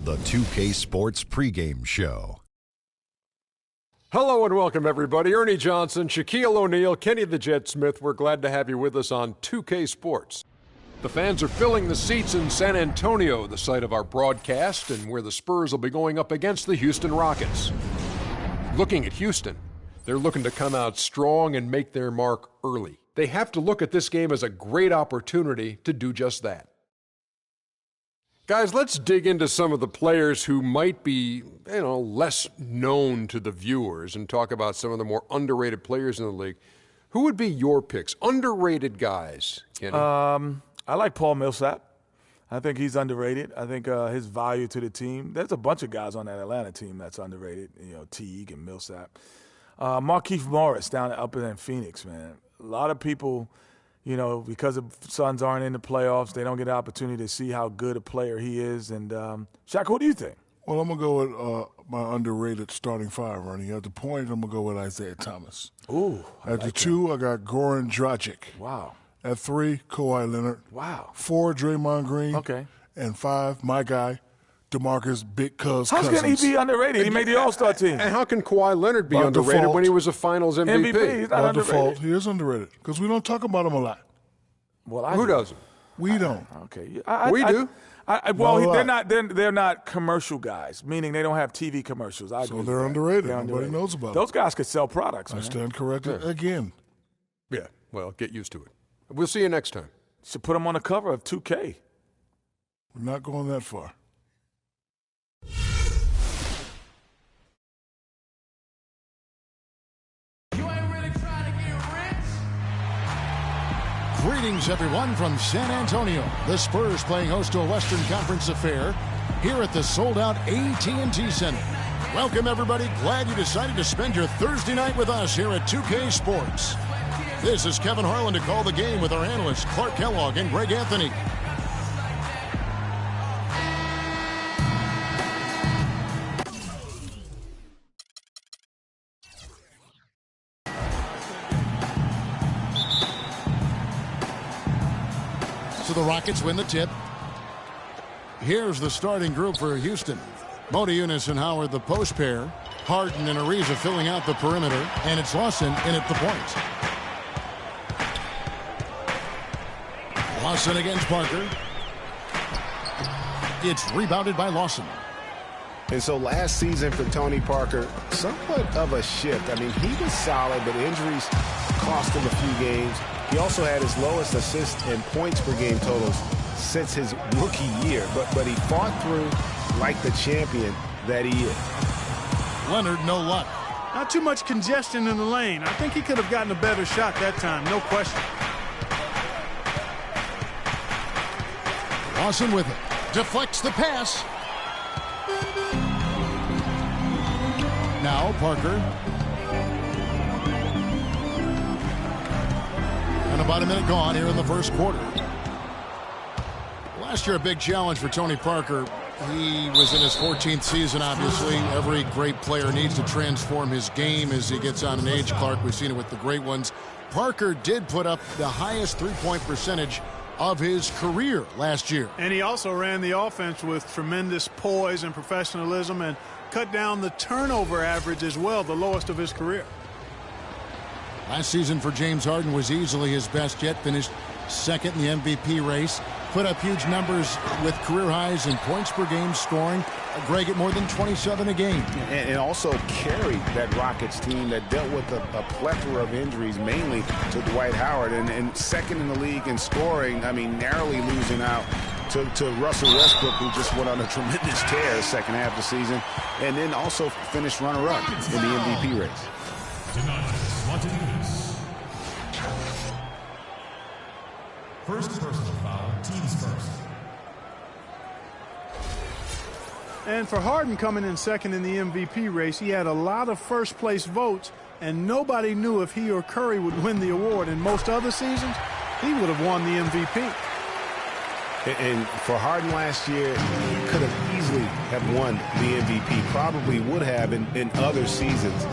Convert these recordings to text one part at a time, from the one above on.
The 2K Sports pregame show. Hello and welcome, everybody. Ernie Johnson, Shaquille O'Neal, Kenny the Jet Smith. We're glad to have you with us on 2K Sports. The fans are filling the seats in San Antonio, the site of our broadcast, and where the Spurs will be going up against the Houston Rockets. Looking at Houston, they're looking to come out strong and make their mark early. They have to look at this game as a great opportunity to do just that. Guys, let's dig into some of the players who might be, less known to the viewers and talk about some of the more underrated players in the league. Who would be your picks? Underrated guys, Kenny? I like Paul Millsap. I think he's underrated. I think his value to the team. There's a bunch of guys on that Atlanta team that's underrated. Teague and Millsap. Markieff Morris up in Phoenix, man. A lot of people, because the Suns aren't in the playoffs, they don't get the opportunity to see how good a player he is. And, Shaq, what do you think? Well, I'm going to go with my underrated starting five, Ernie. At the point, I'm going to go with Isaiah Thomas. Ooh, At the two, I got Goran Dragic. Wow. At 3, Kawhi Leonard. Wow. 4, Draymond Green. Okay. And 5, my guy, DeMarcus Big Cuz How Cousins. can he be underrated? He made the All-Star team. And how can Kawhi Leonard be By underrated default. when he was a Finals MVP? He's not By underrated. default, he is underrated because we don't talk about him a lot. Well, Who doesn't? We don't. Okay. We do. They're not commercial guys, meaning they don't have TV commercials. I agree So with they're that. underrated. They're Nobody knows about Those them. guys could sell products, I man. stand corrected again. Yeah, well, get used to it. We'll see you next time. Should put them on the cover of 2K. We're not going that far. Greetings, everyone, from San Antonio. The Spurs playing host to a Western Conference affair here at the sold-out AT&T Center. Welcome, everybody. Glad you decided to spend your Thursday night with us here at 2K Sports. This is Kevin Harlan to call the game with our analysts Clark Kellogg and Greg Anthony. So the Rockets win the tip. Here's the starting group for Houston. Modiunas and Howard, the post pair. Harden and Ariza filling out the perimeter. And it's Lawson in at the point. Lawson against Parker. It's rebounded by Lawson. And so last season for Tony Parker, somewhat of a shift. I mean, he was solid, but injuries cost him a few games. He also had his lowest assist and points per game totals since his rookie year. But he fought through like the champion that he is. Leonard, no luck. Not too much congestion in the lane. I think he could have gotten a better shot that time, no question. Lawson with it. Deflects the pass. Now Parker. And about a minute gone here in the first quarter. Last year, a big challenge for Tony Parker. He was in his 14th season, obviously. Every great player needs to transform his game as he gets on in age, Clark. We've seen it with the great ones. Parker did put up the highest three-point percentage of his career last year. And he also ran the offense with tremendous poise and professionalism and cut down the turnover average as well, the lowest of his career. Last season for James Harden was easily his best yet. Finished second in the MVP race. Put up huge numbers with career highs in points per game, scoring. Greg at more than 27 a game. And also carried that Rockets team that dealt with a plethora of injuries, mainly to Dwight Howard. And second in the league in scoring, I mean, narrowly losing out to Russell Westbrook, who just went on a tremendous tear the second half of the season. And then also finished runner-up in the MVP race. First personal foul, teams first. And for Harden coming in second in the MVP race, he had a lot of first-place votes, and nobody knew if he or Curry would win the award. In most other seasons, he would have won the MVP. And for Harden last year, he could have easily have won the MVP, probably would have in other seasons.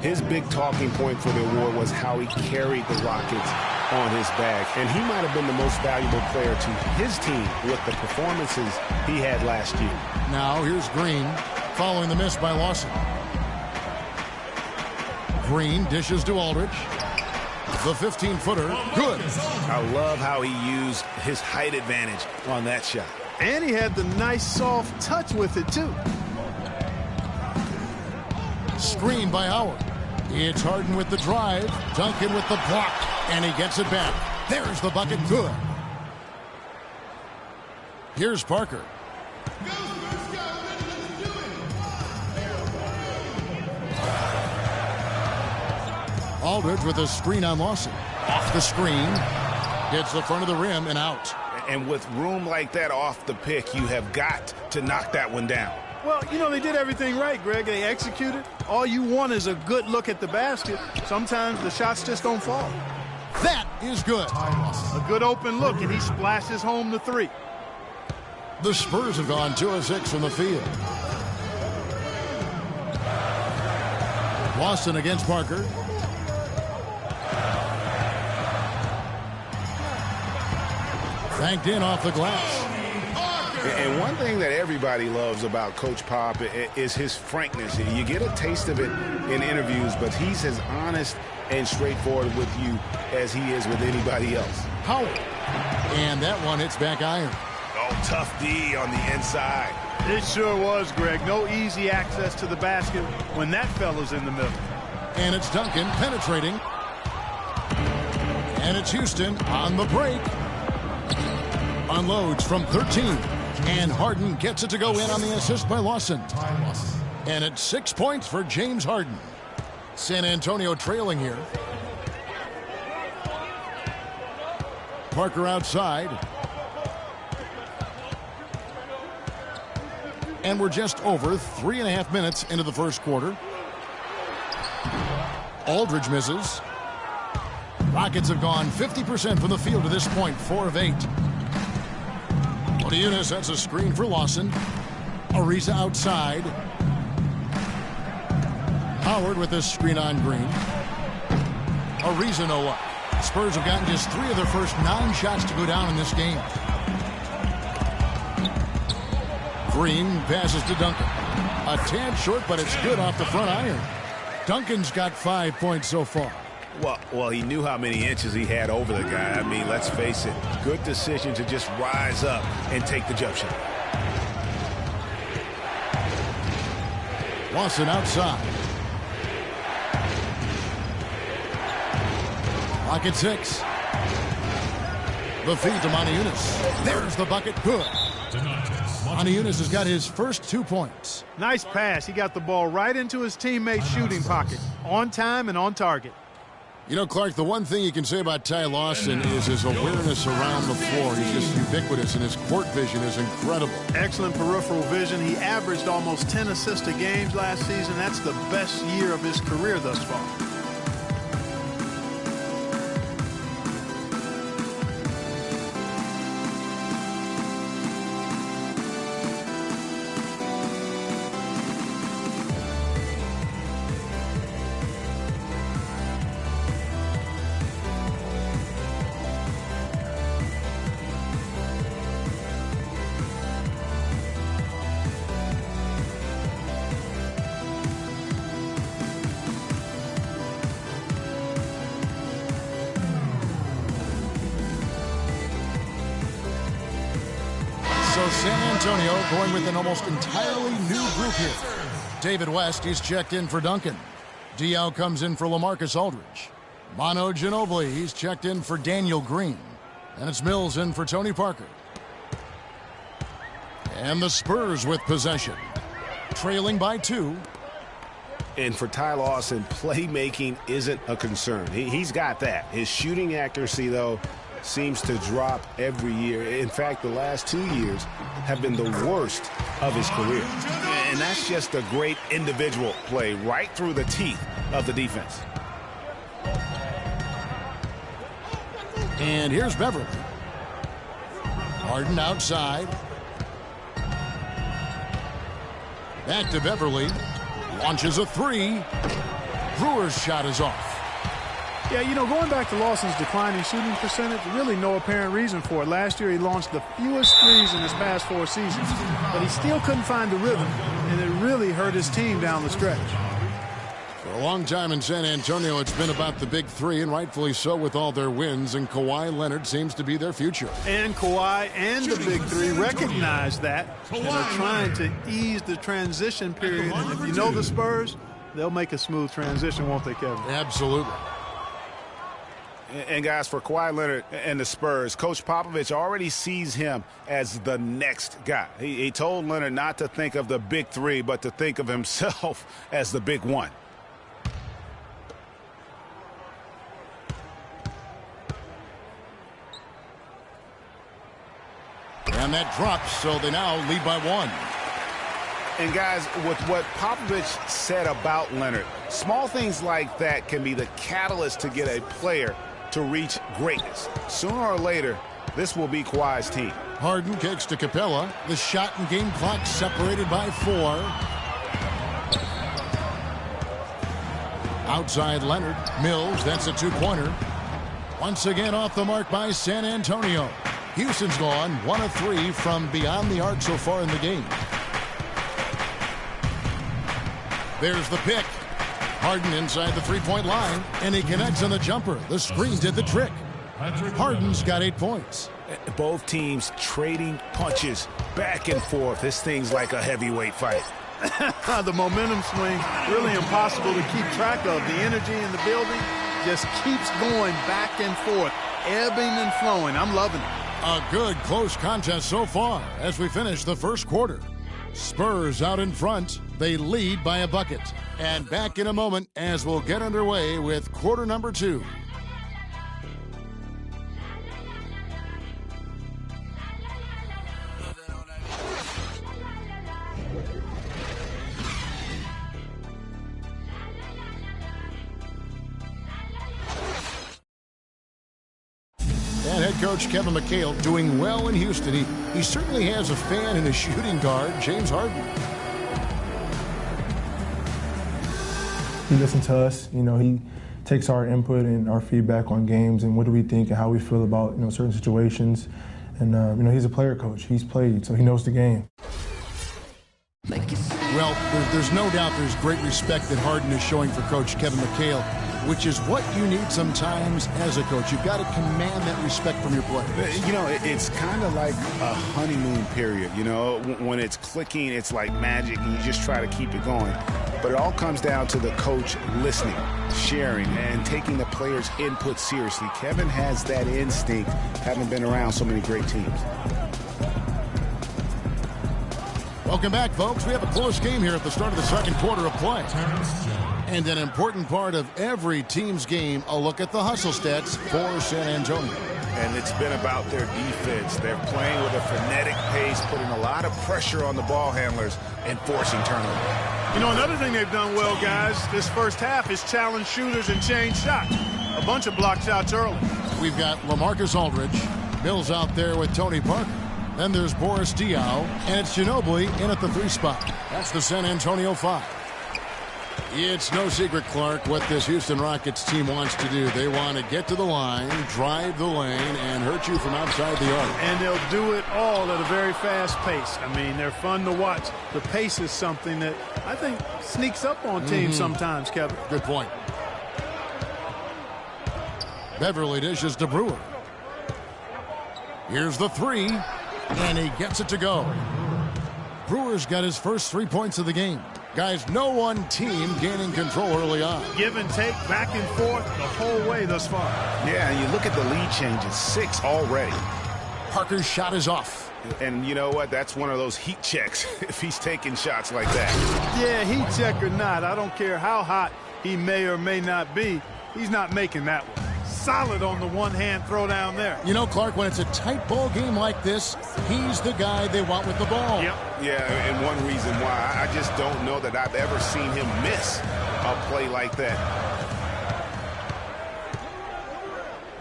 His big talking point for the award was how he carried the Rockets on his back, and he might have been the most valuable player to his team with the performances he had last year. Now here's Green following the miss by Lawson. Green dishes to Aldridge. The 15-footer, good. I love how he used his height advantage on that shot. And he had the nice soft touch with it, too. Screen by Howard. It's Harden with the drive. Duncan with the block. And he gets it back. There's the bucket, good. Here's Parker. Aldridge with a screen on Lawson. Off the screen. Hits the front of the rim and out. And with room like that off the pick, you have got to knock that one down. Well, you know, they did everything right, Greg. They executed. All you want is a good look at the basket. Sometimes the shots just don't fall. That is good. A good open look, and he splashes home the three. The Spurs have gone 2 of 6 from the field. Lawson against Parker. Banked in off the glass. And one thing that everybody loves about Coach Pop is his frankness. You get a taste of it in interviews, but he's as honest and straightforward with you as he is with anybody else. Howard. And that one hits back iron. Oh, tough D on the inside. It sure was, Greg. No easy access to the basket when that fella's in the middle. And it's Duncan penetrating. And it's Houston on the break. Unloads from 13. And Harden gets it to go in on the assist by Lawson. And it's 6 points for James Harden. San Antonio trailing here. Parker outside. And we're just over 3.5 minutes into the first quarter. Aldridge misses. Rockets have gone 50% from the field to this point, 4 of 8. Unis sets a screen for Lawson. Ariza outside. Howard with a screen on Green. Ariza no luck. Spurs have gotten just 3 of their first 9 shots to go down in this game. Green passes to Duncan. A tad short, but it's good off the front iron. Duncan's got 5 points so far. Well, he knew how many inches he had over the guy. I mean, let's face it, good decision to just rise up and take the jump shot. Lawson outside. Clock at 6. The feed to Montiunas. There's the bucket, good. Montiunas has got his first 2 points. Nice pass. He got the ball right into his teammate's shooting pocket. On time and on target. You know, Clark, the one thing you can say about Ty Lawson is his awareness around the floor. He's just ubiquitous, and his court vision is incredible. Excellent peripheral vision. He averaged almost 10 assists a game last season. That's the best year of his career thus far. So San Antonio going with an almost entirely new group here. David West is checked in for Duncan. Diaw comes in for LaMarcus Aldridge. Manu Ginobili, he's checked in for Daniel Green. And it's Mills in for Tony Parker. And the Spurs with possession. Trailing by 2. And for Ty Lawson, playmaking isn't a concern. He's got that. His shooting accuracy, though, seems to drop every year. In fact, the last 2 years have been the worst of his career. And that's just a great individual play right through the teeth of the defense. And here's Beverly. Harden outside. Back to Beverly. Launches a 3. Brewer's shot is off. Yeah, you know, going back to Lawson's declining shooting percentage, really no apparent reason for it. Last year he launched the fewest threes in his past 4 seasons, but he still couldn't find the rhythm, and it really hurt his team down the stretch. For a long time in San Antonio, it's been about the big three, and rightfully so with all their wins, and Kawhi Leonard seems to be their future. And Kawhi and the big three recognize that and are trying to ease the transition period. And if you know the Spurs, they'll make a smooth transition, won't they, Kevin? Absolutely. And guys, for Kawhi Leonard and the Spurs, Coach Popovich already sees him as the next guy. He told Leonard not to think of the big three, but to think of himself as the big one. And that drops, so they now lead by 1. And guys, with what Popovich said about Leonard, small things like that can be the catalyst to get a player to reach greatness. Sooner or later, this will be Kawhi's team. Harden kicks to Capella. The shot and game clock separated by 4. Outside Leonard. Mills, that's a 2-pointer. Once again off the mark by San Antonio. Houston's gone 1 of 3 from beyond the arc so far in the game. There's the pick. Harden inside the 3-point line, and he connects on the jumper. The screen did the trick. Harden's got 8 points. Both teams trading punches back and forth. This thing's like a heavyweight fight. The momentum swing, really impossible to keep track of. The energy in the building just keeps going back and forth, ebbing and flowing. I'm loving it. A good close contest so far as we finish the first quarter. Spurs out in front. They lead by a bucket. And back in a moment as we'll get underway with quarter number 2. And head coach Kevin McHale doing well in Houston. He certainly has a fan in his shooting guard, James Harden. He listens to us. You know, he takes our input and our feedback on games and what do we think and how we feel about, you know, certain situations. And, you know, he's a player coach. He's played, so he knows the game. Well, there's no doubt there's great respect that Harden is showing for Coach Kevin McHale, which is what you need sometimes as a coach. You've got to command that respect from your players. You know, it's kind of like a honeymoon period. You know, when it's clicking, it's like magic, and you just try to keep it going. But it all comes down to the coach listening, sharing, and taking the players' input seriously. Kevin has that instinct, having been around so many great teams. Welcome back, folks. We have a close game here at the start of the second quarter of play. And an important part of every team's game, a look at the hustle stats for San Antonio. And it's been about their defense. They're playing with a frenetic pace, putting a lot of pressure on the ball handlers and forcing turnovers. You know, another thing they've done well, guys, this first half is challenge shooters and change shots. A bunch of block shots early. We've got LaMarcus Aldridge. Mills out there with Tony Parker. Then there's Boris Diaw, and it's Ginobili in at the 3 spot. That's the San Antonio 5. It's no secret, Clark, what this Houston Rockets team wants to do. They want to get to the line, drive the lane, and hurt you from outside the arc. And they'll do it all at a very fast pace. I mean, they're fun to watch. The pace is something that I think sneaks up on teams sometimes, Kevin. Good point. Beverly dishes to Brewer. Here's the 3, and he gets it to go. Brewer's got his first 3 points of the game. Guys, no one team gaining control early on. Give and take, back and forth, the whole way thus far. Yeah, and you look at the lead changes, 6 already. Parker's shot is off. And you know what? That's one of those heat checks if he's taking shots like that. Yeah, heat check or not, I don't care how hot he may or may not be, he's not making that one. Solid on the one-hand throw down there. You know, Clark, when it's a tight ball game like this, he's the guy they want with the ball. Yep. Yeah, and one reason why, I just don't know that I've ever seen him miss a play like that.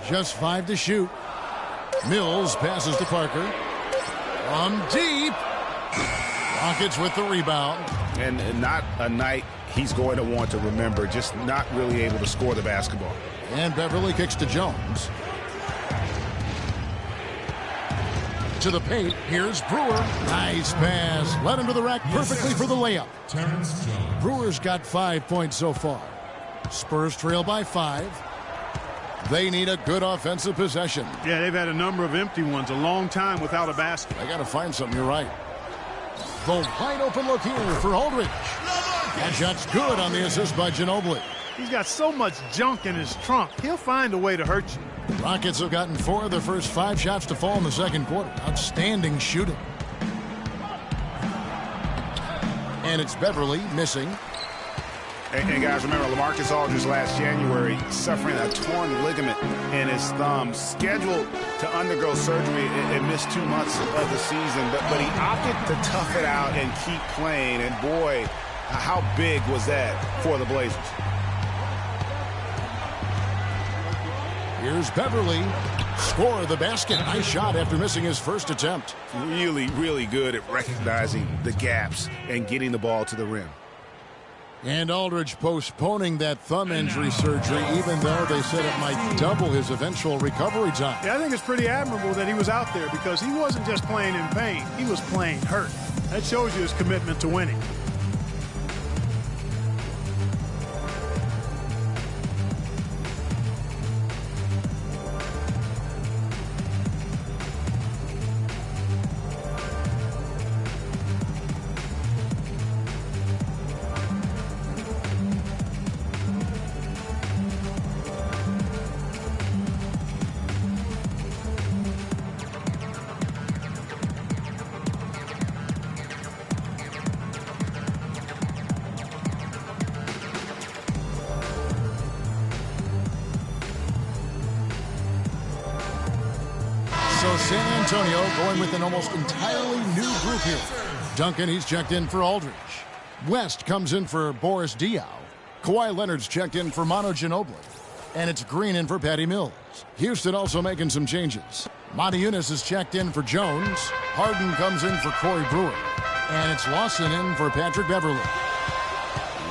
Just 5 to shoot. Mills passes to Parker. From deep. Rockets with the rebound. And not a night he's going to want to remember, just not really able to score the basketball. And Beverly kicks to Jones. To the paint, here's Brewer. Nice pass. Led him to the rack perfectly for the layup. Brewer's got 5 points so far. Spurs trail by 5. They need a good offensive possession. Yeah, they've had a number of empty ones, a long time without a basket. They got to find something, you're right. The wide open look here for Aldridge. That shot's good on the assist by Ginobili. He's got so much junk in his trunk. He'll find a way to hurt you. Rockets have gotten 4 of their first 5 shots to fall in the second quarter. Outstanding shooting. And it's Beverly missing. And guys, remember, LaMarcus Aldridge last January suffering a torn ligament in his thumb, scheduled to undergo surgery and miss 2 months of the season. But he opted to tough it out and keep playing. And boy, how big was that for the Blazers? Here's Beverly. Score the basket. Nice shot after missing his first attempt. Really, really good at recognizing the gaps and getting the ball to the rim. And Aldridge postponing that thumb injury surgery, even though they said it might double his eventual recovery time. Yeah, I think it's pretty admirable that he was out there because he wasn't just playing in pain. He was playing hurt. That shows you his commitment to winning. So San Antonio going with an almost entirely new group here. Duncan, he's checked in for Aldridge. West comes in for Boris Diaw. Kawhi Leonard's checked in for Manu Ginobili. And it's Green in for Patty Mills. Houston also making some changes. Matajunas is checked in for Jones. Harden comes in for Corey Brewer. And it's Lawson in for Patrick Beverly.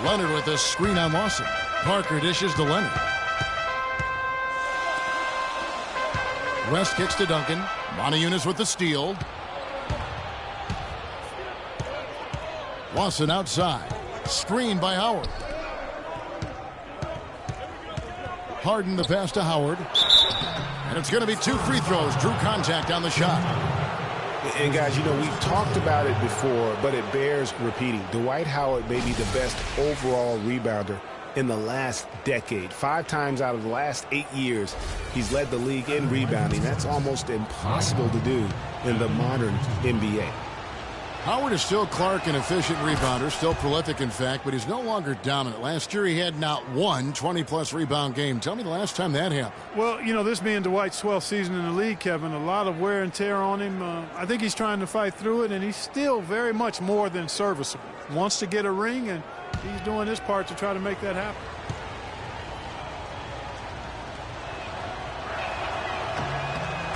Leonard with a screen on Lawson. Parker dishes to Leonard. West kicks to Duncan. Matajunas with the steal. Lawson outside. Screen by Howard. Harden the pass to Howard. And it's going to be 2 free throws. Drew contact on the shot. And guys, you know, we've talked about it before, but it bears repeating. Dwight Howard may be the best overall rebounder in the last decade. 5 times out of the last 8 years, he's led the league in rebounding. That's almost impossible to do in the modern NBA. Howard is still Clark, an efficient rebounder, still prolific in fact, but he's no longer dominant. Last year he had not one 20-plus rebound game. Tell me the last time that happened. Well, you know, this being Dwight's 12th season in the league, Kevin, a lot of wear and tear on him. I think he's trying to fight through it, and he's still very much more than serviceable. Wants to get a ring, and he's doing his part to try to make that happen.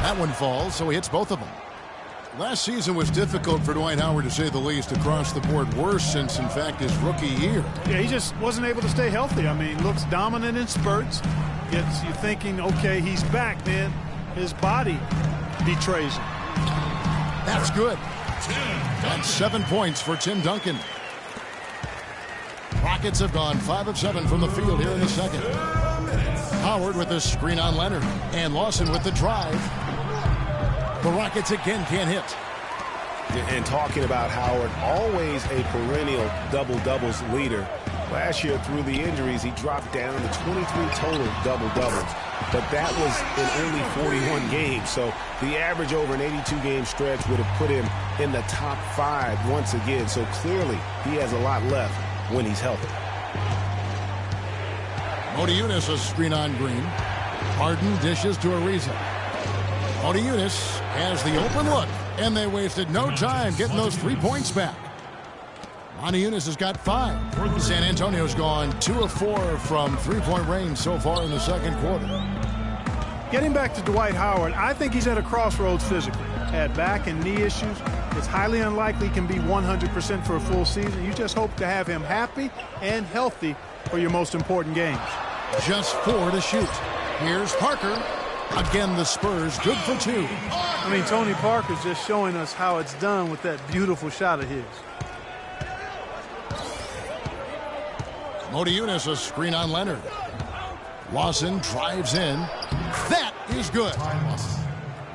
That one falls, so he hits both of them. Last season was difficult for Dwight Howard, to say the least, across the board. Worse since, in fact, his rookie year. Yeah, he just wasn't able to stay healthy. I mean, looks dominant in spurts. Gets you thinking, okay, he's back, then his body betrays him. That's good. That's 7 points for Tim Duncan. Rockets have gone 5 of 7 from the field here in the second. Howard with the screen on Leonard. And Lawson with the drive. The Rockets again can't hit. And talking about Howard, always a perennial double-doubles leader. Last year, through the injuries, he dropped down to 23 total double-doubles. But that was in only 41 games. So the average over an 82-game stretch would have put him in the top 5 once again. So clearly, he has a lot left when he's healthy. Matajunas a screen on Green. Harden dishes to Ariza. Matajunas has the open look, and they wasted no time getting those 3 points back. Matajunas has got 5. San Antonio's gone 2 of 4 from three-point range so far in the second quarter. Getting back to Dwight Howard, I think he's at a crossroads physically. Had back and knee issues. It's highly unlikely he can be 100% for a full season. You just hope to have him happy and healthy for your most important games. Just 4 to shoot. Here's Parker. Again, the Spurs good for 2. I mean, Tony Parker's just showing us how it's done with that beautiful shot of his. Modiunas, a screen on Leonard. Lawson drives in. That is good.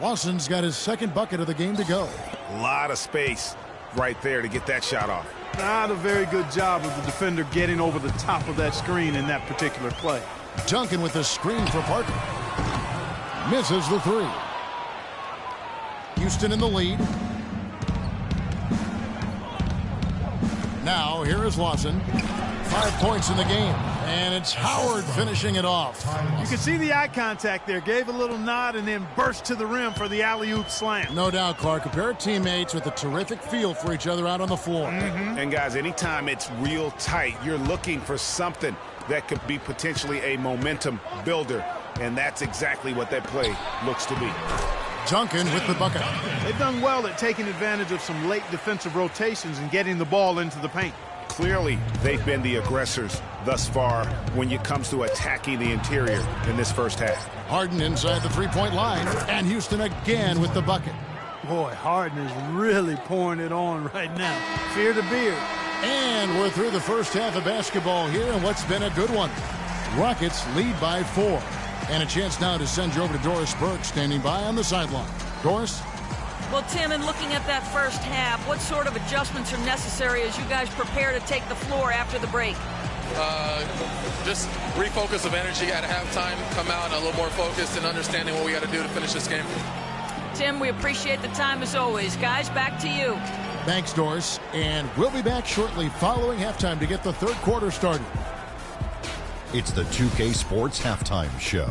Lawson's got his second bucket of the game to go. A lot of space right there to get that shot off. Not a very good job of the defender getting over the top of that screen in that particular play. Duncan with the screen for Parker. Misses the 3. Houston in the lead. Now, here is Lawson. 5 points in the game. And it's Howard finishing it off. You can see the eye contact there. Gave a little nod and then burst to the rim for the alley-oop slam. No doubt, Clark. A pair of teammates with a terrific feel for each other out on the floor. And, guys, anytime it's real tight, you're looking for something that could be potentially a momentum builder. And that's exactly what that play looks to be. Duncan with the bucket. They've done well at taking advantage of some late defensive rotations and getting the ball into the paint. Clearly, they've been the aggressors thus far when it comes to attacking the interior in this first half. Harden inside the three-point line, and Houston again with the bucket. Boy, Harden is really pouring it on right now. Fear the beard. And we're through the first half of basketball here, and what's been a good one. Rockets lead by 4. And a chance now to send you over to Doris Burke, standing by on the sideline. Doris? Well, Tim, in looking at that first half, what sort of adjustments are necessary as you guys prepare to take the floor after the break? Just refocus of energy at halftime, come out a little more focused and understanding what we got to do to finish this game. Tim, we appreciate the time as always. Guys, back to you. Thanks, Doris. And we'll be back shortly following halftime to get the third quarter started. It's the 2K Sports Halftime Show.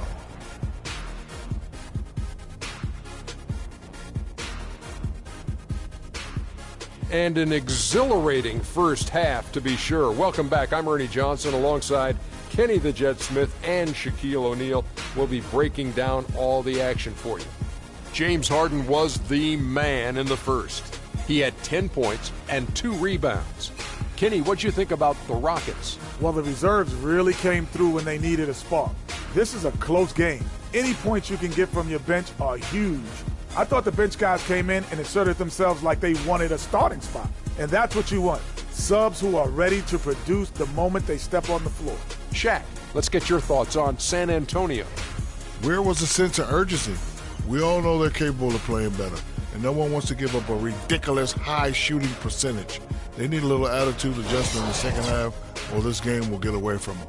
And an exhilarating first half, to be sure. Welcome back. I'm Ernie Johnson alongside Kenny the Jet Smith and Shaquille O'Neal. We'll be breaking down all the action for you. James Harden was the man in the first. He had 10 points and 2 rebounds. Kenny, what'd you think about the Rockets? Well, the reserves really came through when they needed a spark. This is a close game. Any points you can get from your bench are huge. I thought the bench guys came in and asserted themselves like they wanted a starting spot. And that's what you want. Subs who are ready to produce the moment they step on the floor. Shaq, let's get your thoughts on San Antonio. Where was the sense of urgency? We all know they're capable of playing better, and no one wants to give up a ridiculous high shooting percentage. They need a little attitude adjustment in the second half, or this game will get away from them.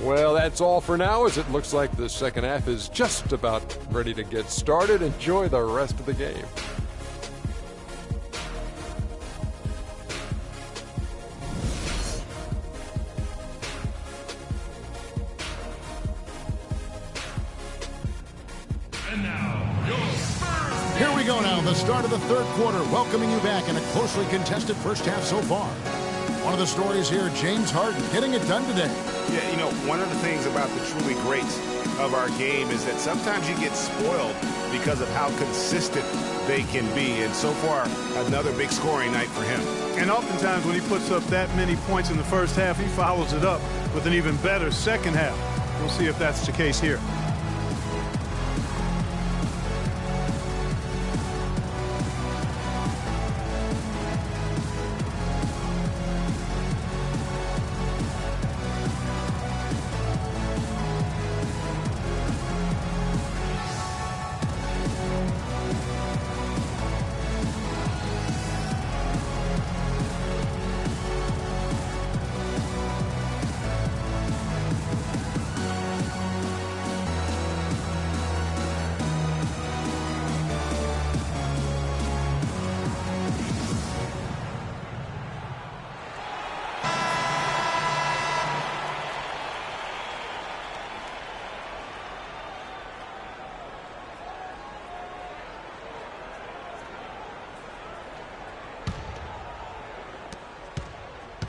Well, that's all for now, as it looks like the second half is just about ready to get started. Enjoy the rest of the game. And now, your Spurs. Here we go now, the start of the third quarter, welcoming you back in a closely contested first half so far. One of the stories here, James Harden getting it done today. Yeah, you know, one of the things about the truly greats of our game is that sometimes you get spoiled because of how consistent they can be. And so far, another big scoring night for him. And oftentimes when he puts up that many points in the first half, he follows it up with an even better second half. We'll see if that's the case here.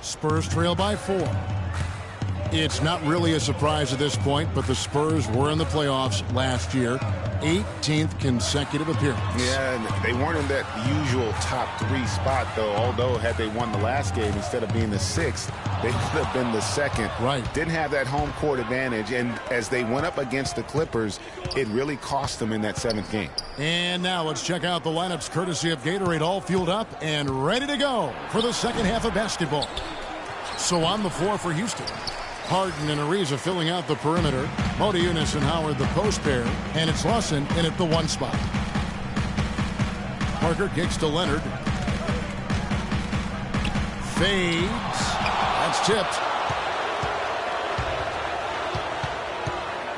Spurs trail by 4. It's not really a surprise at this point, but the Spurs were in the playoffs last year. 18th consecutive appearance. Yeah, and they weren't in that usual top 3 spot, though. Although, had they won the last game, instead of being the 6th, they could have been the 2nd. Right. Didn't have that home court advantage, and as they went up against the Clippers, it really cost them in that 7th game. And now let's check out the lineups courtesy of Gatorade, all fueled up and ready to go for the second half of basketball. So on the floor for Houston, Harden and Ariza filling out the perimeter. Modiunas and Howard the post pair. And it's Lawson in at the 1 spot. Parker kicks to Leonard. Fades. That's tipped.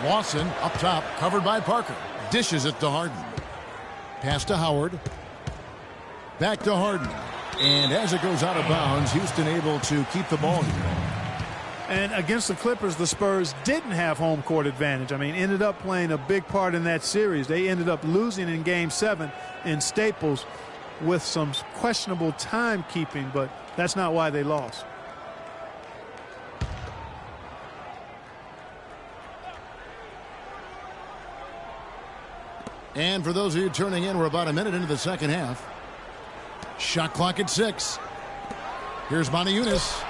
Lawson up top, covered by Parker. Dishes it to Harden. Pass to Howard. Back to Harden. And as it goes out of bounds, Houston able to keep the ball here. And against the Clippers, the Spurs didn't have home court advantage. I mean, ended up playing a big part in that series. They ended up losing in Game 7 in Staples with some questionable timekeeping, but that's not why they lost. And for those of you turning in, we're about a minute into the second half. Shot clock at 6. Here's Modiunas.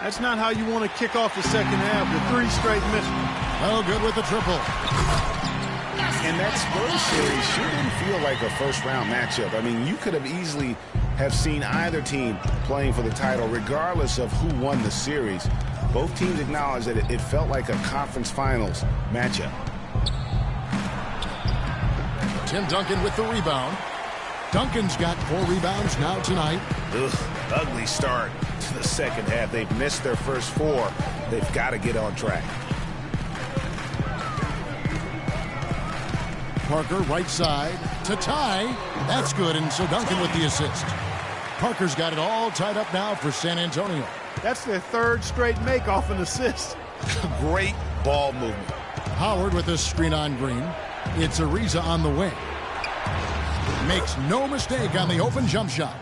That's not how you want to kick off the second half with 3 straight misses. Oh, good with the triple. And that Spurs series sure didn't feel like a first-round matchup. I mean, you could have easily have seen either team playing for the title, regardless of who won the series. Both teams acknowledged that it felt like a conference finals matchup. Tim Duncan with the rebound. Duncan's got 4 rebounds now tonight. Ugh, ugly start to the second half. They've missed their first 4. They've got to get on track. Parker right side to tie. That's good, and so Duncan with the assist. Parker's got it all tied up now for San Antonio. That's their 3rd straight make off an assist. Great ball movement. Howard with a screen on Green. It's Ariza on the wing. Makes no mistake on the open jump shot.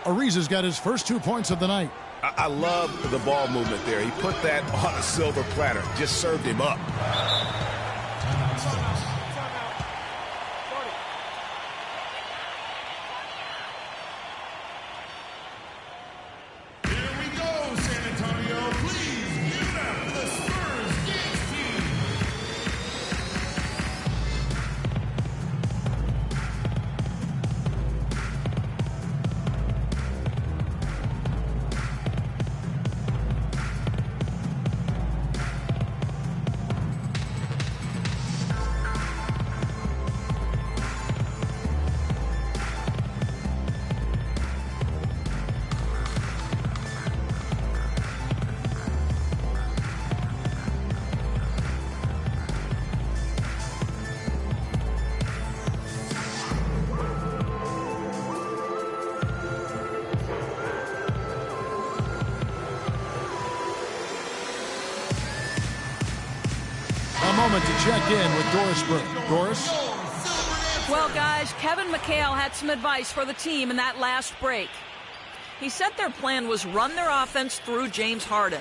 Ariza's got his first 2 points of the night. I love the ball movement there. He put that on a silver platter. Just served him up. Here we go, San Antonio. Please give it up for the Spurs Games team. Moment to check in with Doris Burke. Doris? Well, guys, Kevin McHale had some advice for the team in that last break. He said their plan was run their offense through James Harden.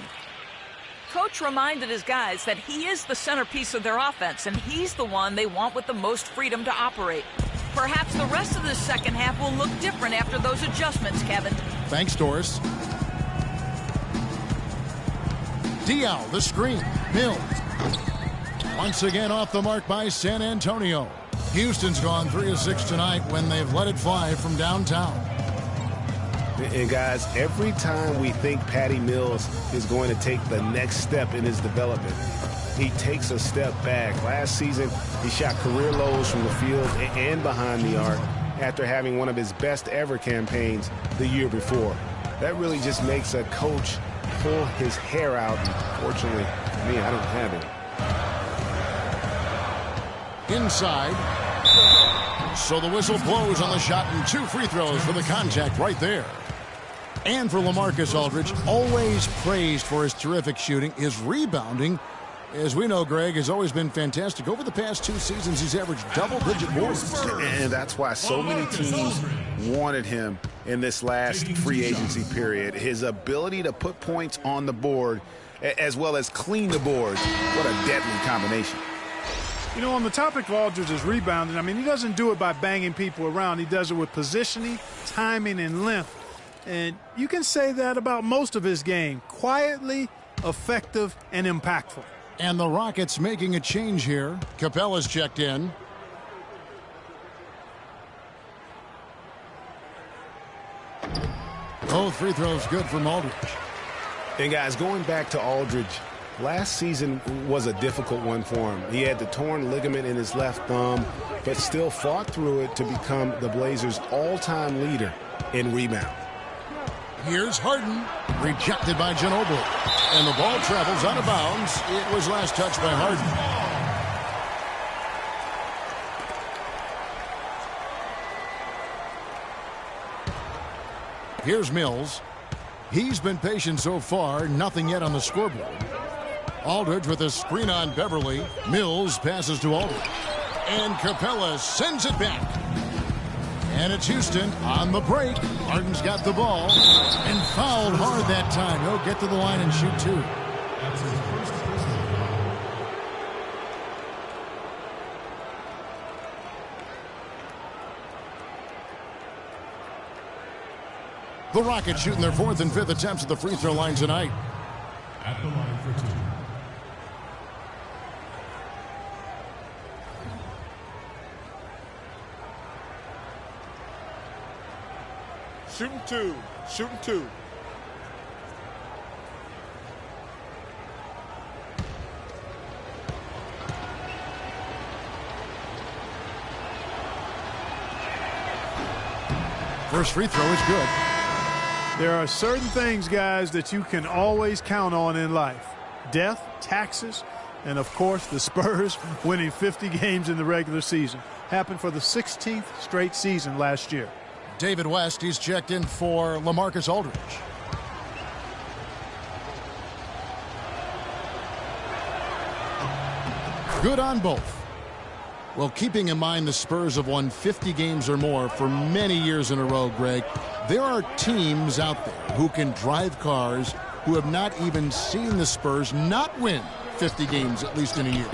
Coach reminded his guys that he is the centerpiece of their offense, and he's the one they want with the most freedom to operate. Perhaps the rest of the second half will look different after those adjustments, Kevin. Thanks, Doris. Diaw, the screen. Mills. Once again off the mark by San Antonio. Houston's gone 3 of 6 tonight when they've let it fly from downtown. And guys, every time we think Patty Mills is going to take the next step in his development, he takes a step back. Last season, he shot career lows from the field and behind the arc after having one of his best ever campaigns the year before. That really just makes a coach pull his hair out. Fortunately for me, I don't have it. Inside. So the whistle blows on the shot and 2 free throws for the contact right there. And for LaMarcus Aldridge, always praised for his terrific shooting. His rebounding, as we know, Greg, has always been fantastic. Over the past 2 seasons, he's averaged double-digit boards. And that's why so many teams wanted him in this last free agency period. His ability to put points on the board as well as clean the boards. What a deadly combination. You know, on the topic of Aldridge's rebounding, I mean, he doesn't do it by banging people around. He does it with positioning, timing, and length. And you can say that about most of his game. Quietly, effective, and impactful. And the Rockets making a change here. Capella's checked in. Both free throws good from Aldridge. And guys, going back to Aldridge, last season was a difficult one for him. He had the torn ligament in his left thumb, but still fought through it to become the Blazers' all-time leader in rebound. Here's Harden, rejected by Ginobili. And the ball travels out of bounds. It was last touched by Harden. Here's Mills. He's been patient so far, nothing yet on the scoreboard. Aldridge with a screen on Beverly. Mills passes to Aldridge. And Capella sends it back. And it's Houston on the break. Harden's got the ball and fouled hard that time. He'll get to the line and shoot two. The Rockets shooting their fourth and fifth attempts at the free throw line tonight. At the line for two. Shooting two. Shooting two. First free throw is good. There are certain things, guys, that you can always count on in life. Death, taxes, and, of course, the Spurs winning 50 games in the regular season. Happened for the 16th straight season last year. David West, he's checked in for LaMarcus Aldridge. Good on both. Well, keeping in mind the Spurs have won 50 games or more for many years in a row, Greg, there are teams out there who can drive cars who have not even seen the Spurs not win 50 games, at least in a year.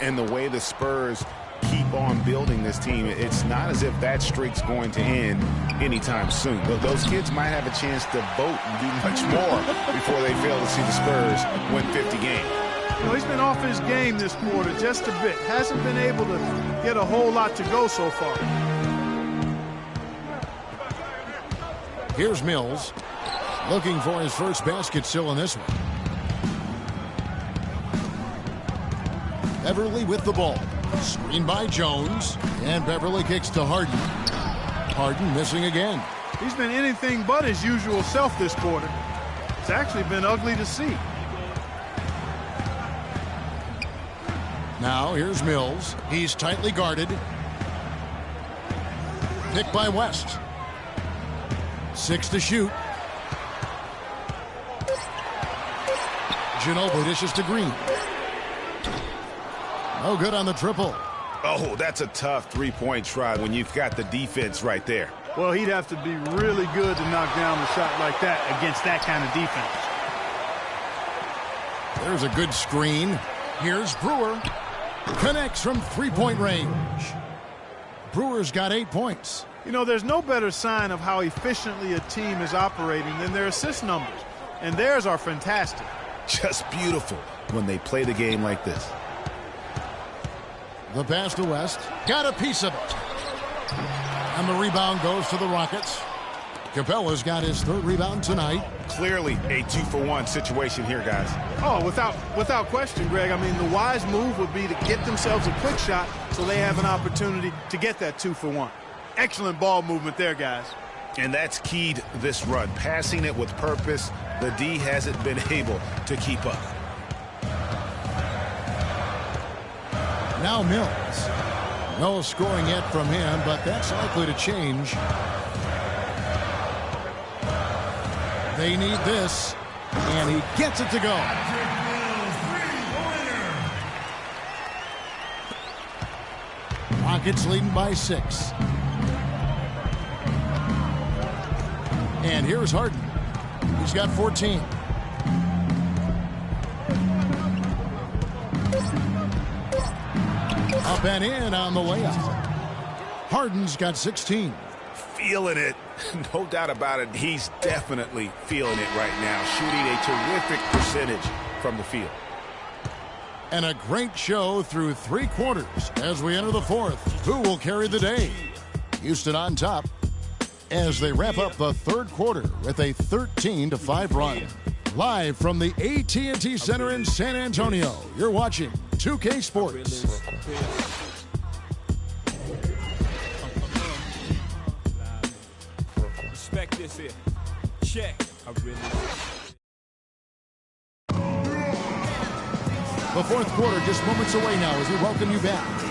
And the way the Spurs keep on building this team, it's not as if that streak's going to end anytime soon. But those kids might have a chance to vote and do much more before they fail to see the Spurs win 50 games. You know, he's been off his game this quarter just a bit. Hasn't been able to get a whole lot to go so far. Here's Mills, looking for his first basket still in this one. Beverly with the ball. Screen by Jones. And Beverly kicks to Harden. Harden missing again. He's been anything but his usual self this quarter. It's actually been ugly to see. Now here's Mills. He's tightly guarded. Picked by West. 6 to shoot. Ginobili dishes to Green. No good on the triple. Oh, that's a tough three-point try when you've got the defense right there. Well, he'd have to be really good to knock down a shot like that against that kind of defense. There's a good screen. Here's Brewer. Connects from three-point range. Brewer's got 8 points. You know, there's no better sign of how efficiently a team is operating than their assist numbers. And theirs are fantastic. Just beautiful when they play the game like this. The pass to West. Got a piece of it. And the rebound goes to the Rockets. Capella's got his third rebound tonight. Clearly a 2-for-1 situation here, guys. Oh, without question, Greg. I mean, the wise move would be to get themselves a quick shot so they have an opportunity to get that 2-for-1. Excellent ball movement there, guys. And that's keyed this run. Passing it with purpose. The D hasn't been able to keep up. Now Mills. No scoring yet from him, but that's likely to change. They need this, and he gets it to go. Rockets leading by 6. And here's Harden. He's got 14. Up and in on the layup. Harden's got 16. Feeling it. No doubt about it. He's definitely feeling it right now. Shooting a terrific percentage from the field. And a great show through 3 quarters as we enter the 4th. Who will carry the day? Houston on top as they wrap up the 3rd quarter with a 13-5 run. Live from the AT&T Center in San Antonio, you're watching 2K Sports. Respect this here. Check. The 4th quarter just moments away now as we welcome you back.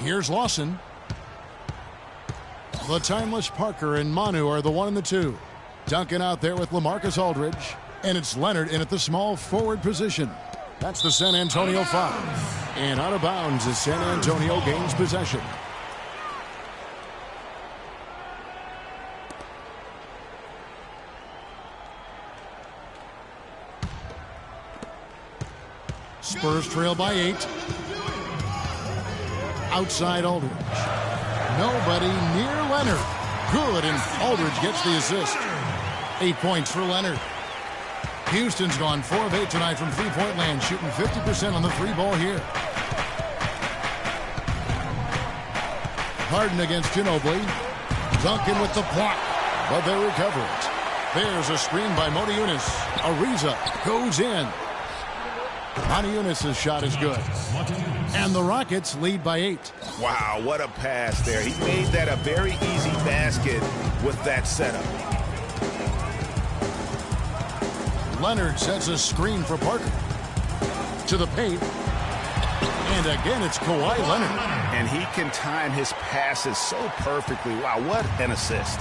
Here's Lawson. The timeless Parker and Manu are the 1 and the 2. Duncan out there with LaMarcus Aldridge. And it's Leonard in at the small forward position. That's the San Antonio foul. And out of bounds as San Antonio gains possession. Spurs trail by 8. Outside Aldridge. Nobody near Leonard. Good, and Aldridge gets the assist. 8 points for Leonard. Houston's gone 4 of 8 tonight from three-point land, shooting 50% on the 3-ball here. Harden against Ginobili. Duncan with the block, but they recover it. There's a screen by Modiunas. Ariza goes in. Modiunas' shot is good. And the Rockets lead by 8. Wow, what a pass there. He made that a very easy basket with that setup. Leonard sets a screen for Parker. To the paint. And again, it's Kawhi Leonard. And he can time his passes so perfectly. Wow, what an assist.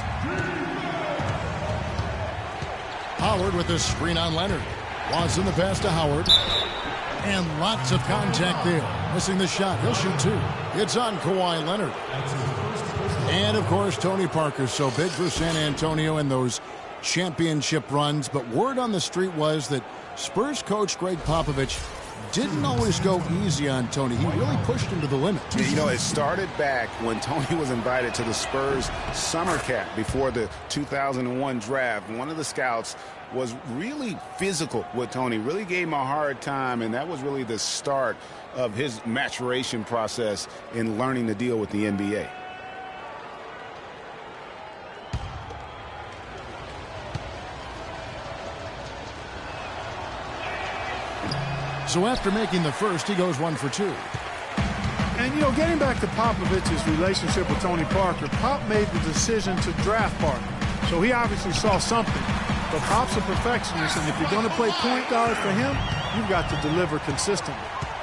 Howard with a screen on Leonard. Watson the pass to Howard. And lots of contact there. Missing the shot. He'll shoot 2. It's on Kawhi Leonard. And, of course, Tony Parker so big for San Antonio in those championship runs. But word on the street was that Spurs coach Greg Popovich didn't always go easy on Tony. He really pushed him to the limit. You know, it started back when Tony was invited to the Spurs summer camp before the 2001 draft. One of the scouts was really physical with Tony, really gave him a hard time, and that was really the start of his maturation process in learning to deal with the NBA. So after making the first, he goes 1 for 2. And, you know, getting back to Popovich's relationship with Tony Parker, Pop made the decision to draft Parker. So he obviously saw something. But Pop's a perfectionist, and if you're going to play point guard for him, you've got to deliver consistently.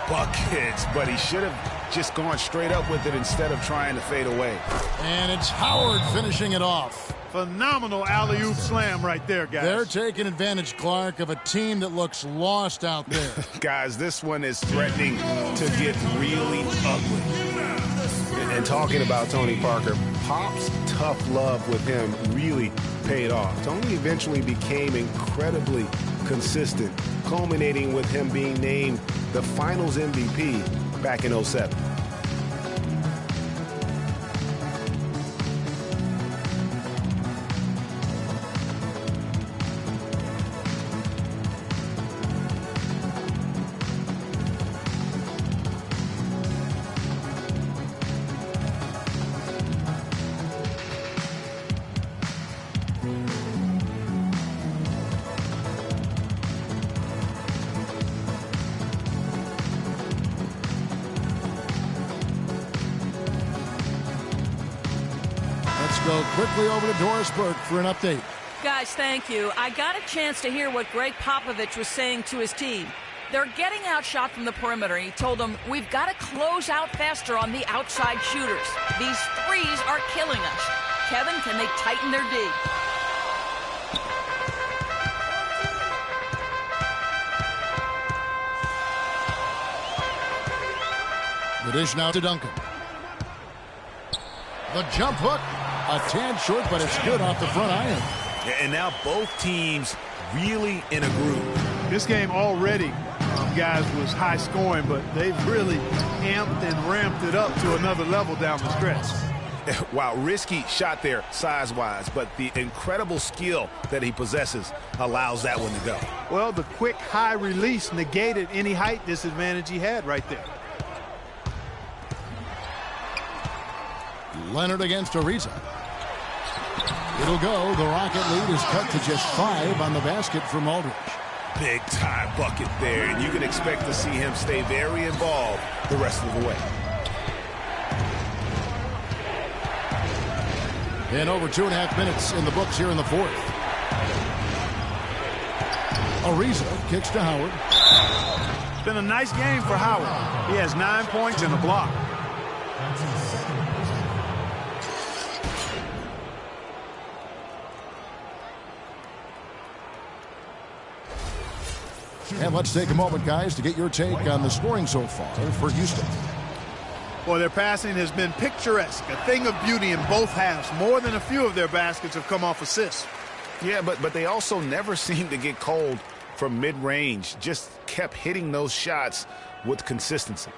Buckets, but he should have just gone straight up with it instead of trying to fade away. And it's Howard finishing it off. Phenomenal alley-oop slam right there, guys. They're taking advantage, Clark, of a team that looks lost out there. Guys, this one is threatening to get really ugly. And talking about Tony Parker, Pop's tough love with him really paid off. Tony eventually became incredibly consistent, culminating with him being named the Finals MVP back in 2007. Go quickly over to Doris Burke for an update. Guys, thank you. I got a chance to hear what Greg Popovich was saying to his team. They're getting outshot from the perimeter. He told them, we've got to close out faster on the outside shooters. These threes are killing us. Kevin, can they tighten their D? The dish now to Duncan. The jump hook, a tad short, but it's good off the front iron. And now both teams really in a groove. This game already, guys, was high scoring, but they've really amped and ramped it up to another level down the stretch. Wow, risky shot there size-wise, but the incredible skill that he possesses allows that one to go. Well, the quick high release negated any height disadvantage he had right there. Leonard against Ariza. It'll go. The Rocket lead is cut to just 5 on the basket from Aldridge. Big time bucket there, and you can expect to see him stay very involved the rest of the way. And over 2.5 minutes in the books here in the fourth. Ariza kicks to Howard. It's been a nice game for Howard. He has 9 points and a block. And let's take a moment, guys, to get your take on the scoring so far for Houston. Well, their passing has been picturesque, a thing of beauty in both halves. More than a few of their baskets have come off assists. Yeah, but they also never seem to get cold from mid-range. Just kept hitting those shots with consistency.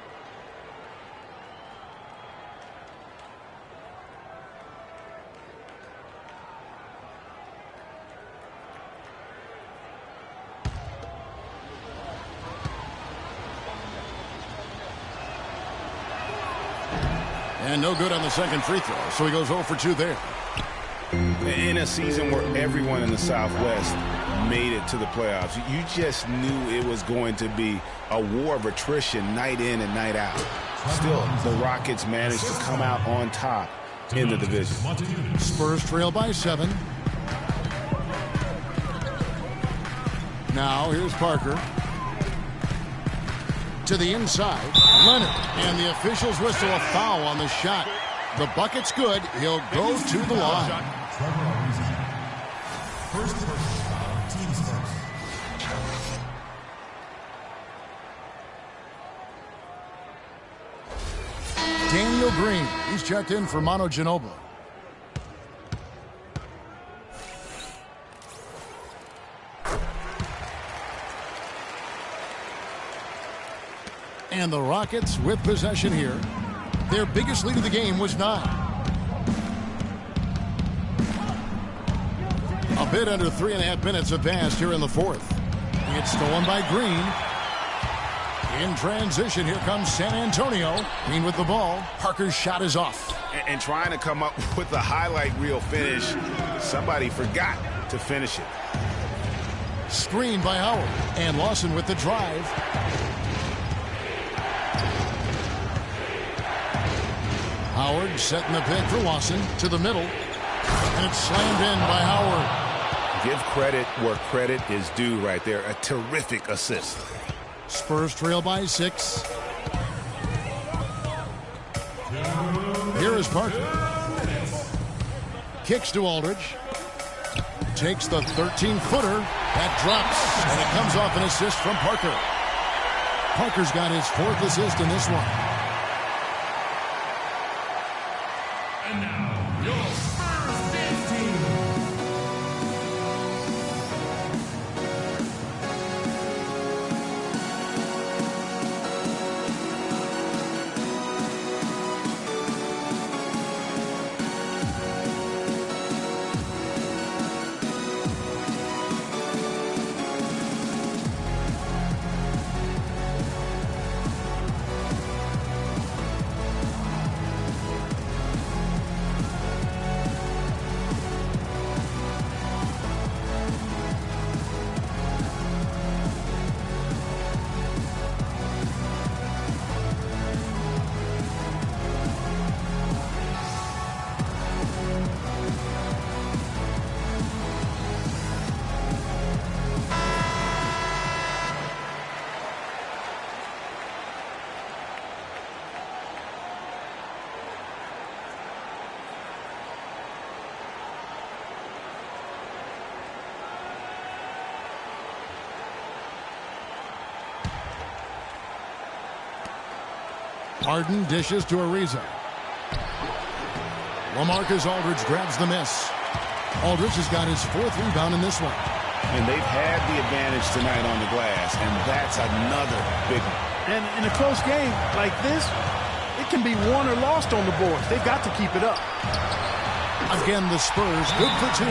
And no good on the second free throw, so he goes 0 for 2 there. In a season where everyone in the Southwest made it to the playoffs, you just knew it was going to be a war of attrition night in and night out. Still, the Rockets managed to come out on top in the division. Spurs trail by 7. Now here's Parker. To the inside, Leonard, and the officials whistle a foul on the shot. The bucket's good. He'll go to the line. Daniel Green, he's checked in for Manu Ginobili. And the Rockets with possession here. Their biggest lead of the game was 9. A bit under 3.5 minutes have passed here in the fourth. It's stolen by Green. In transition, here comes San Antonio. Green with the ball. Parker's shot is off. And trying to come up with a highlight reel finish, somebody forgot to finish it. Screen by Howard. And Lawson with the drive. Howard setting the pick for Lawson to the middle. And it's slammed in by Howard. Give credit where credit is due right there. A terrific assist. Spurs trail by 6. Here is Parker. Kicks to Aldridge. Takes the 13-footer. That drops. And it comes off an assist from Parker. Parker's got his 4th assist in this one. And now, your Spurs dance team. Harden dishes to Ariza. LaMarcus Aldridge grabs the miss. Aldridge has got his 4th rebound in this one. And they've had the advantage tonight on the glass, and that's another big one. And in a close game like this, it can be won or lost on the boards. They've got to keep it up. Again, the Spurs good for 2.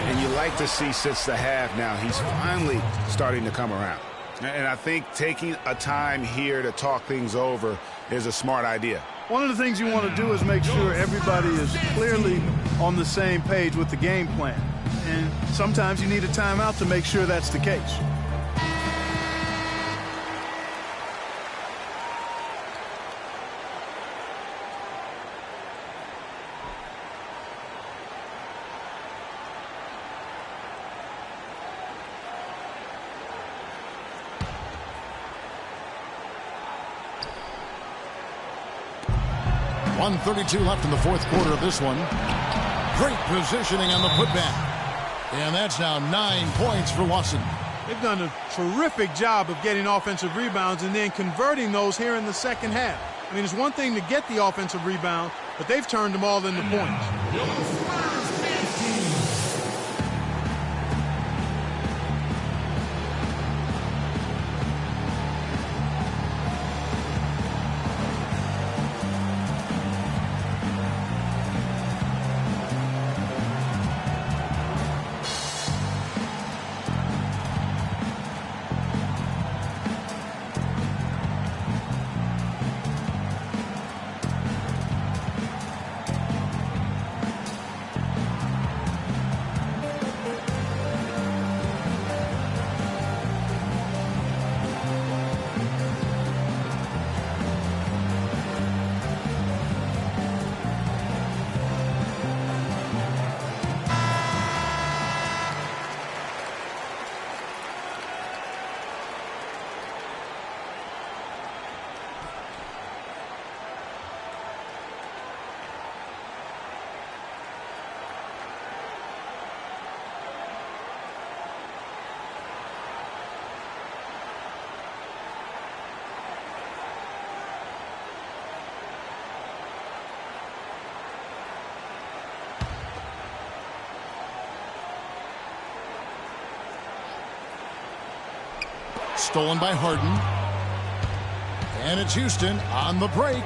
And you like to see since the half now, he's finally starting to come around. And I think taking a time here to talk things over is a smart idea. One of the things you want to do is make sure everybody is clearly on the same page with the game plan. And sometimes you need a timeout to make sure that's the case. .132 left in the 4th quarter of this one. Great positioning on the putback. And that's now 9 points for Watson. They've done a terrific job of getting offensive rebounds and then converting those here in the second half. I mean, it's one thing to get the offensive rebound, but they've turned them all into points. Stolen by Harden. And it's Houston on the break.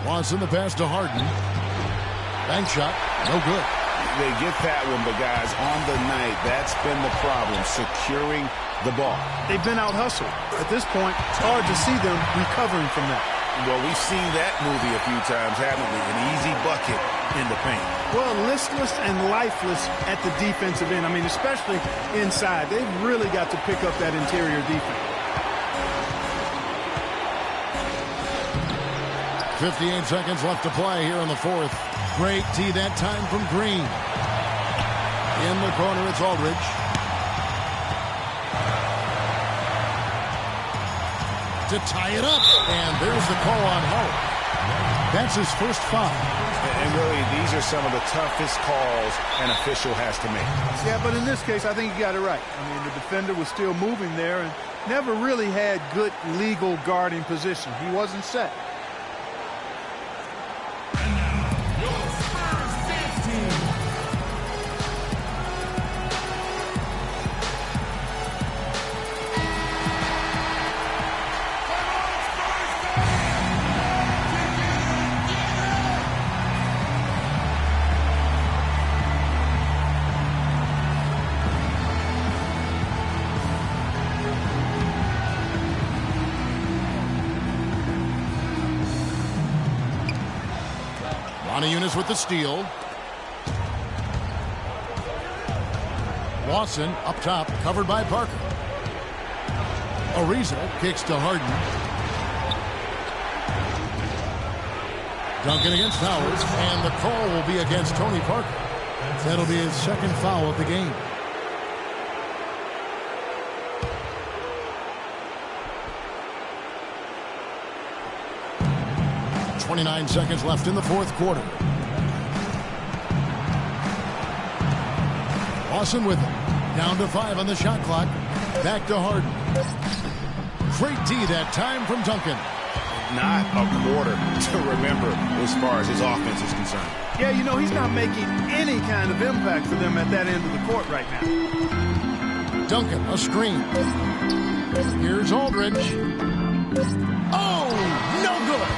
Watson the pass to Harden. Bank shot, no good. They get that one, but guys, on the night, that's been the problem, securing the ball. They've been out-hustled. At this point, it's hard to see them recovering from that. Well, we've seen that movie a few times, haven't we? An easy bucket in the paint. Well, listless and lifeless at the defensive end. I mean, especially inside. They've really got to pick up that interior defense. 58 seconds left to play here in the 4th. Great D that time from Green. In the corner, it's Aldridge. To tie it up. And there's the call on Howard. That's his first foul. And really, these are some of the toughest calls an official has to make. Yeah, but in this case, I think he got it right. I mean, the defender was still moving there and never really had good legal guarding position. He wasn't set. Eunice with the steal. Watson up top, covered by Parker. Ariza kicks to Harden. Duncan against Howard, and the call will be against Tony Parker. That'll be his second foul of the game. .29 seconds left in the 4th quarter. Watson with it. Down to 5 on the shot clock. Back to Harden. Great D that time from Duncan. not a quarter to remember as far as his offense is concerned. Yeah, you know, he's not making any kind of impact for them at that end of the court right now. Duncan, a screen. Here's Aldridge. Oh, no good.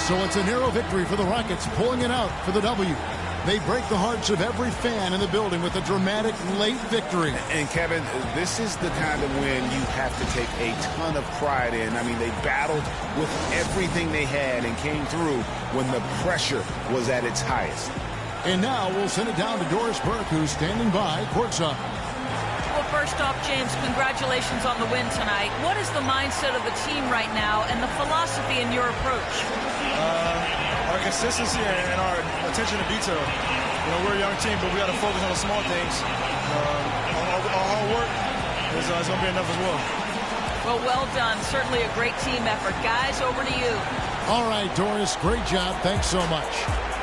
So it's a narrow victory for the Rockets, pulling it out for the W. They break the hearts of every fan in the building with a dramatic late victory. And Kevin, this is the kind of win you have to take a ton of pride in. I mean, they battled with everything they had and came through when the pressure was at its highest. And now we'll send it down to Doris Burke, who's standing by courtside. Well, first off, James, congratulations on the win tonight. What is the mindset of the team right now and the philosophy in your approach? Our consistency and our attention to detail. You know, we're a young team, but we got to focus on the small things. Our hard work is going to be enough as well. Well done. Certainly a great team effort. Guys, over to you. All right, Doris, great job. Thanks so much.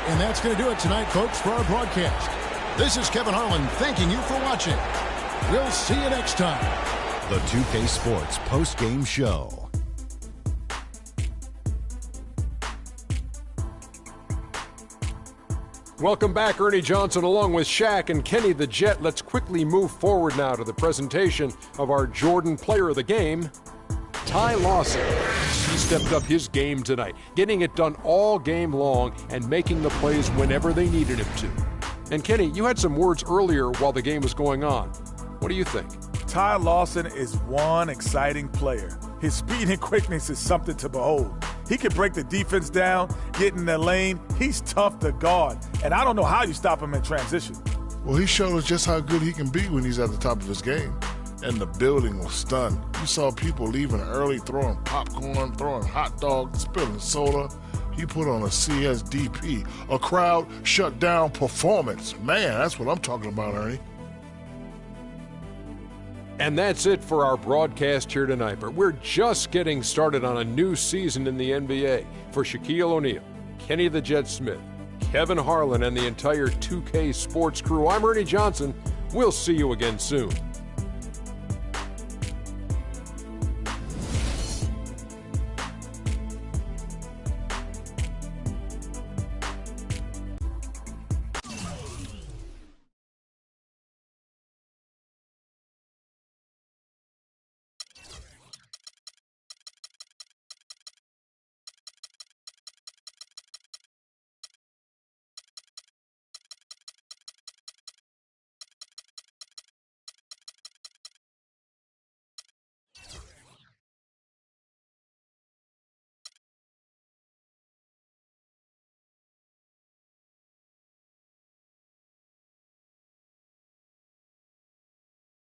And that's going to do it tonight, folks, for our broadcast. This is Kevin Harlan thanking you for watching. We'll see you next time. The 2K Sports post-game show. Welcome back, Ernie Johnson, along with Shaq and Kenny the Jet. Let's quickly move forward now to the presentation of our Jordan Player of the Game, Ty Lawson. He stepped up his game tonight, getting it done all game long and making the plays whenever they needed him to. And Kenny, you had some words earlier while the game was going on. What do you think? Ty Lawson is one exciting player. His speed and quickness is something to behold. He can break the defense down, get in the lane. He's tough to guard, and I don't know how you stop him in transition. Well, he showed us just how good he can be when he's at the top of his game. And the building was stunned. You saw people leaving early, throwing popcorn, throwing hot dogs, spilling soda. He put on a CSDP, a crowd shut down performance. Man, that's what I'm talking about, Ernie. And that's it for our broadcast here tonight. But we're just getting started on a new season in the NBA. For Shaquille O'Neal, Kenny the Jet Smith, Kevin Harlan, and the entire 2K Sports crew, I'm Ernie Johnson. We'll see you again soon.